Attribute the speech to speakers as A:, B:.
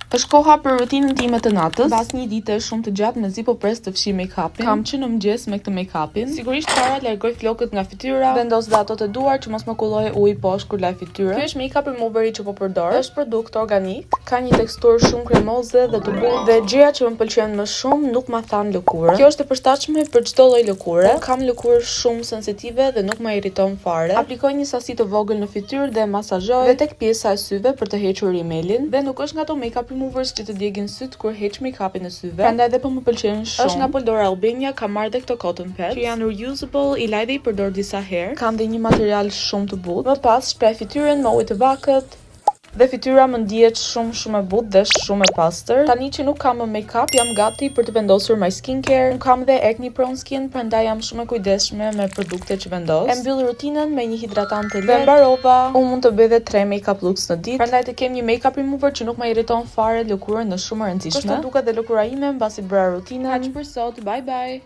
A: Është koha për rutinën time të natës. Pas një dite shumë të gjatë mezi po pres të fshi make-upin. Kam që në mëngjes me këtë make-upin. Sigurisht para largoj flokët nga fytyra, vendos dhe ato të duar që mos më kullojë ujë poshtë kur laj fytyrën. Ky është make-up removeri që po përdor. Është produkt organik, ka një teksturë shumë kremoze dhe të bukur dhe gjëja që më pëlqen më shumë nuk ma than lëkurën. Kjo është e përshtatshme për çdo lloj lëkure. Kam lëkurë shumë sensitive dhe nuk më irriton fare. Aplikoj një sasi të vogël në fytyrë dhe masazhoj dhe tek pjesa e syve për të hequr rimelin. Dhe nuk është nga ato make-up removers që të djegin syt kur heq make-upin në syve. Prandaj dhe po më pëlqen shumë. Është nga Poldora Albania, kam marrë dhe këto cotton pads që janë reusable, i laj dhe i përdor disa herë. Kanë dhe një material shumë të butë. Më pas shpreh fytyrën me ujë të bakët. Dhe fytyra më ndihet shumë e butë dhe shumë e pastër. Tani që nuk kam më make-up, jam gati për të vendosur my skincare. Nuk kam dhe acne prone skin, prandaj jam shumë e kujdesshme me produktet që vendos. E mbyll rutinën me një hidratant të lehtë. Dhe mbarova. Unë mund të bëj edhe 3 make-up looks në ditë. Prandaj të kem një make-up remover që nuk më irriton fare lëkurën në shumë e rëndësishme. Kështu duket dhe lëkura ime mbasi bëra rutinën. Kaq për sot. Bye bye.